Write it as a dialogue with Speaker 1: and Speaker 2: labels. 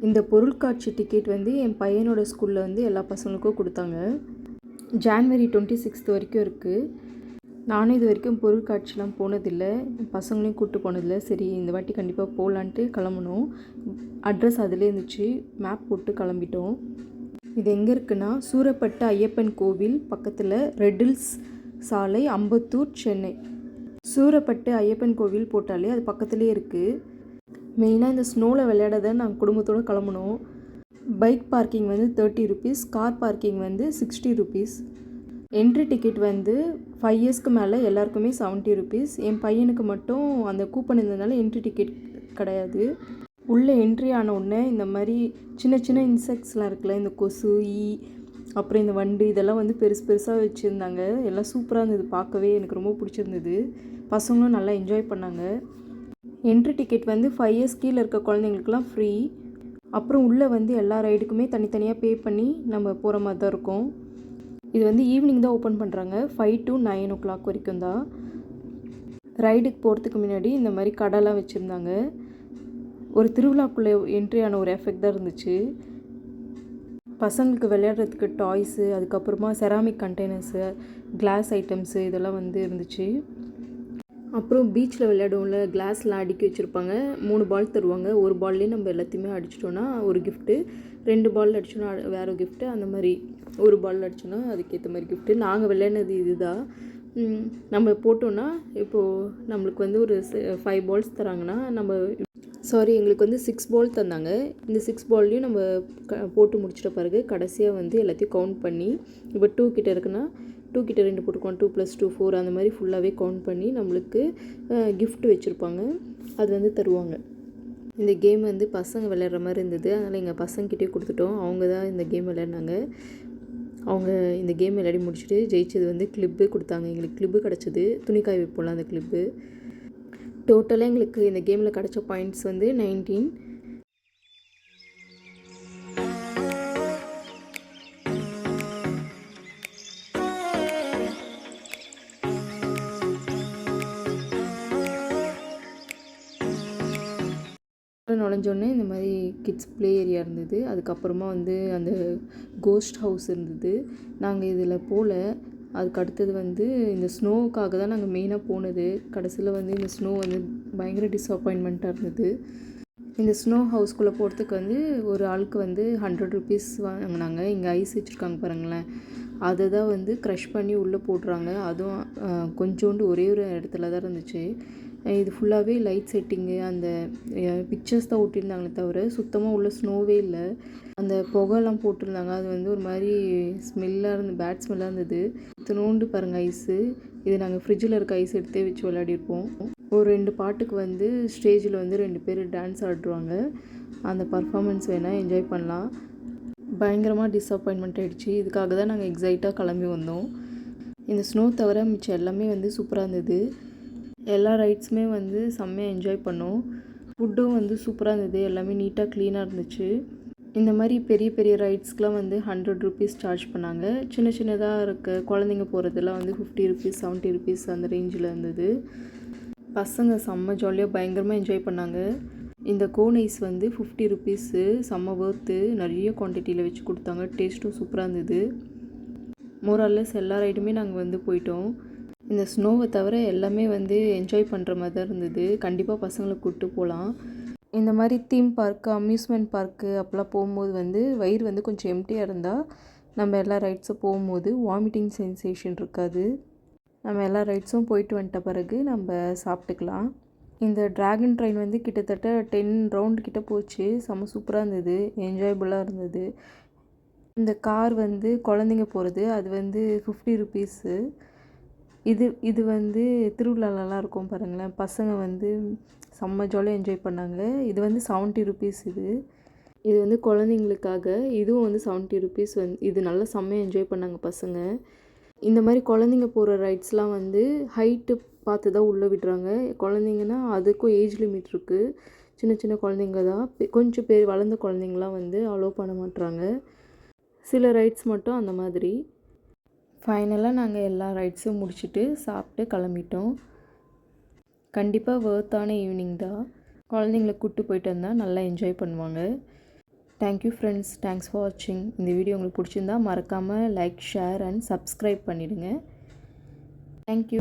Speaker 1: இந்த பொருட்காட்சி டிக்கெட் வந்து என் பையனோட ஸ்கூலில் வந்து எல்லா பசங்களுக்கும் கொடுத்தாங்க. ஜான்வரி 26 வரைக்கும் இருக்குது. நானும் இது வரைக்கும் பொருட்காட்சிலாம் போனதில்லை, பசங்களையும் கூப்பிட்டு போனதில்லை. சரி இந்த வாட்டி கண்டிப்பாக போகலான்ட்டு கிளம்புனோம். அட்ரஸ் அதிலே இருந்துச்சு, மேப் போட்டு கிளம்பிட்டோம். இது எங்கே இருக்குன்னா சூரப்பட்டு ஐயப்பன் கோவில் பக்கத்தில் ரெட்டில்ஸ் சாலை, அம்பத்தூர், சென்னை. சூரப்பட்டு ஐயப்பன் கோவில் போட்டாலே அது பக்கத்துலேயே இருக்குது. மெயினாக இந்த ஸ்னோவில் விளையாட தான் நாங்கள் குடும்பத்தோடு கிளம்புனோம். பைக் பார்க்கிங் வந்து 30 ருபீஸ், கார் பார்க்கிங் வந்து 60 ருபீஸ். என்ட்ரி டிக்கெட் வந்து 5 இயர்ஸ்க்கு மேலே எல்லாருக்குமே 70 ருபீஸ். என் பையனுக்கு மட்டும் அந்த கூப்பன் இருந்ததுனால என்ட்ரி டிக்கெட் கிடையாது. உள்ளே என்ட்ரி ஆன உடனே இந்த மாதிரி சின்ன சின்ன இன்செக்ட்ஸ்லாம் இருக்குல்ல, இந்த கொசு, ஈ, அப்புறம் இந்த வண்டு, இதெல்லாம் வந்து பெருசு பெருசாக வச்சுருந்தாங்க. எல்லாம் சூப்பராக இருந்தது, பார்க்கவே எனக்கு ரொம்ப பிடிச்சிருந்தது. பசங்களும் நல்லா என்ஜாய் பண்ணாங்க. என்ட்ரி டிக்கெட் வந்து 5 இயர்ஸ் கீழே இருக்க குழந்தைங்களுக்குலாம் ஃப்ரீ. அப்புறம் உள்ளே வந்து எல்லா ரைடுக்குமே தனித்தனியாக பே பண்ணி நம்ம போகிற மாதிரி தான் இருக்கும். இது வந்து ஈவினிங் தான் ஓப்பன் பண்ணுறாங்க, 5 to 9 o'clock வரைக்கும் தான். ரைடுக்கு போகிறதுக்கு முன்னாடி இந்த மாதிரி கடைலாம் வச்சுருந்தாங்க. ஒரு திருவிழாக்குள்ளே என்ட்ரி ஆன ஒரு எஃபெக்ட் தான் இருந்துச்சு. பசங்களுக்கு விளையாடுறதுக்கு டாய்ஸு, அதுக்கப்புறமா செராமிக் கண்டெய்னர்ஸு, கிளாஸ் ஐட்டம்ஸு இதெல்லாம் வந்து இருந்துச்சு. அப்புறம் பீச்சில் விளையாடுவோம்ல, கிளாஸ்லாம் அடுக்கி வச்சுருப்பாங்க. 3 பால் தருவாங்க. ஒரு பால்லேயே நம்ம எல்லாத்தையுமே அடிச்சிட்டோன்னா ஒரு கிஃப்ட்டு, 2 பால் அடிச்சோன்னா வேறு கிஃப்ட்டு, அந்த மாதிரி ஒரு பால் அடிச்சோன்னா அதுக்கேற்ற மாதிரி கிஃப்ட்டு. நாங்கள் விளையாடினது இதுதான். நம்ம போட்டோன்னா இப்போது நம்மளுக்கு வந்து ஒரு 5 பால்ஸ் தராங்கன்னா எங்களுக்கு வந்து 6 பால் தந்தாங்க. இந்த 6 பால்லையும் நம்ம போட்டு முடிச்சிட்ட பிறகு கடைசியாக வந்து எல்லாத்தையும் கவுண்ட் பண்ணி, இப்போ 2 கிட்ட இருக்குன்னா 2 கிட்ட 2 போட்டுக்குவோம், 2 + 2 4, அந்த மாதிரி ஃபுல்லாகவே கவுண்ட் பண்ணி நம்மளுக்கு கிஃப்ட் வச்சுருப்பாங்க, அது வந்து தருவாங்க. இந்த கேம் வந்து பசங்க விளையாடுற மாதிரி இருந்தது, அதனால் எங்கள் பசங்கக்கிட்டே கொடுத்துட்டோம். அவங்க தான் இந்த கேம் விளையாடினாங்க. அவங்க இந்த கேம் விளையாடி முடிச்சுட்டு ஜெயிச்சது வந்து கிளிப்பு கொடுத்தாங்க. எங்களுக்கு கிளிப்பு கிடச்சிது, துணிக்காய் வைப்போம்ல அந்த கிளிப்பு. டோட்டலாக எங்களுக்கு இந்த கேமில் கிடச்ச பாயிண்ட்ஸ் வந்து 19. நுழைஞ்சோடனே இந்த மாதிரி கிட்ஸ் ப்ளே ஏரியா இருந்தது. அதுக்கப்புறமா வந்து அந்த கோஸ்ட் ஹவுஸ் இருந்தது. நாங்கள் இதில் போகல. அதுக்கு அடுத்தது வந்து இந்த ஸ்னோவுக்காக தான் நாங்கள் மெயினாக போனது. கடைசியில் வந்து இந்த ஸ்னோ வந்து பயங்கர டிஸப்பாயின்மெண்ட்டாக இருந்தது. இந்த ஸ்னோ ஹவுஸ்குள்ளே போகிறதுக்கு வந்து ஒரு ஆளுக்கு வந்து 100 ருபீஸ் வாங்கினாங்க. இங்கே ஐஸ் வச்சுருக்காங்க பாருங்களேன், அதை தான் வந்து க்ரஷ் பண்ணி உள்ளே போடுறாங்க. அதுவும் கொஞ்சோண்டு ஒரே ஒரு இடத்துல தான் இருந்துச்சு. இது ஃபுல்லாகவே லைட் செட்டிங்கு, அந்த பிக்சர்ஸ் தான் ஒட்டியிருந்தாங்களே தவிர சுத்தமாக உள்ள ஸ்னோவே இல்லை. அந்த புகைலாம் போட்டிருந்தாங்க, அது வந்து ஒரு மாதிரி ஸ்மெல்லாக பேட் ஸ்மெல்லாக இருந்தது. இத்தினோண்டு பாருங்கள் ஐஸு, இது நாங்கள் ஃப்ரிட்ஜில் இருக்க ஐஸ் எடுத்தே வச்சு விளையாடிருப்போம். ஒரு 2 பாட்டுக்கு வந்து ஸ்டேஜில் வந்து 2 பேர் டான்ஸ் ஆடுவாங்க. அந்த பர்ஃபார்மன்ஸ் வேணால் என்ஜாய் பண்ணலாம். பயங்கரமாக டிஸப்பாயின்மெண்ட் ஆகிடுச்சு. இதுக்காக தான் நாங்கள் எக்ஸைட்டாக கிளம்பி வந்தோம். இந்த ஸ்னோ தவிர மிச்சம் எல்லாமே வந்து சூப்பராக இருந்தது. எல்லா ரைட்ஸுமே வந்து செம்மையாக என்ஜாய் பண்ணோம். ஃபுட்டும் வந்து சூப்பராக இருந்தது, எல்லாமே நீட்டாக க்ளீனாக இருந்துச்சு. இந்த மாதிரி பெரிய பெரிய ரைட்ஸ்க்கெலாம் வந்து 100 ருபீஸ் சார்ஜ் பண்ணாங்க. சின்ன சின்னதாக இருக்க குழந்தைங்க போகிறதெல்லாம் வந்து 50 ருபீஸ், 70 ருபீஸ் அந்த ரேஞ்சில் இருந்தது. பசங்க செம்ம ஜாலியாக பயங்கரமாக என்ஜாய் பண்ணாங்க. இந்த கோன் ஐஸ் வந்து 50 ருபீஸு, செம்ம ஒர்த்து. நிறைய குவான்டிட்டியில் வச்சு கொடுத்தாங்க, டேஸ்ட்டும் சூப்பராக இருந்தது. மோரார்லெஸ் எல்லா ரைடுமே நாங்கள் வந்து போயிட்டோம். இந்த ஸ்னோவை தவிர எல்லாமே வந்து என்ஜாய் பண்ணுற மாதிரி தான் இருந்தது. கண்டிப்பாக பசங்களை கூப்பிட்டு போகலாம். இந்த மாதிரி தீம் பார்க்கு, அம்யூஸ்மெண்ட் பார்க்கு அப்போலாம் போகும்போது வந்து வயிறு வந்து கொஞ்சம் எம்டியாக இருந்தால் நம்ம எல்லா ரைட்ஸும் போகும்போது வாமிட்டிங் சென்சேஷன் இருக்காது. நம்ம எல்லா ரைட்ஸும் போயிட்டு வந்துட்ட பிறகு நம்ம சாப்பிட்டுக்கலாம். இந்த ட்ராகன் ட்ரெயின் வந்து கிட்டத்தட்ட 10 ரவுண்டு கிட்ட போச்சு. செம்ம சூப்பராக இருந்தது, என்ஜாயபுளாக இருந்தது. இந்த கார் வந்து குழந்தைங்க போகிறது, அது வந்து 50 ருபீஸு. இது வந்து திருவிழாலலாம் இருக்கும் பாருங்களேன், பசங்க வந்து செம்ம ஜாலியாக என்ஜாய் பண்ணாங்க. இது வந்து 70 ருபீஸ். இது வந்து குழந்தைங்களுக்காக. இதுவும் வந்து 70 ருபீஸ். இது நல்லா செம்மையாக என்ஜாய் பண்ணாங்க பசங்க. இந்த மாதிரி குழந்தைங்க போகிற ரைட்ஸ்லாம் வந்து ஹைட்டு பார்த்து தான் உள்ளே விடுறாங்க. குழந்தைங்கன்னா அதுக்கும் ஏஜ் லிமிட் இருக்குது. சின்ன சின்ன குழந்தைங்க தான், கொஞ்சம் பேர் வளர்ந்த குழந்தைங்களாம் வந்து அலோவ் பண்ண மாட்டுறாங்க. சில ரைட்ஸ் மட்டும் அந்த மாதிரி. ஃபைனலாக நாங்கள் எல்லா ரைட்ஸும் முடிச்சுட்டு சாப்பிட்டு கிளம்பிட்டோம். கண்டிப்பாக வர்த்தான ஈவினிங் தான். குழந்தைங்கள கூப்பிட்டு போயிட்டு வந்தால் நல்லா என்ஜாய் பண்ணுவாங்க. தேங்க்யூ ஃப்ரெண்ட்ஸ், தேங்க்ஸ் ஃபார் வாட்சிங். இந்த வீடியோ உங்களுக்கு பிடிச்சிருந்தா மறக்காமல் லைக், ஷேர் அண்ட் சப்ஸ்கிரைப் பண்ணிவிடுங்க. தேங்க்யூ.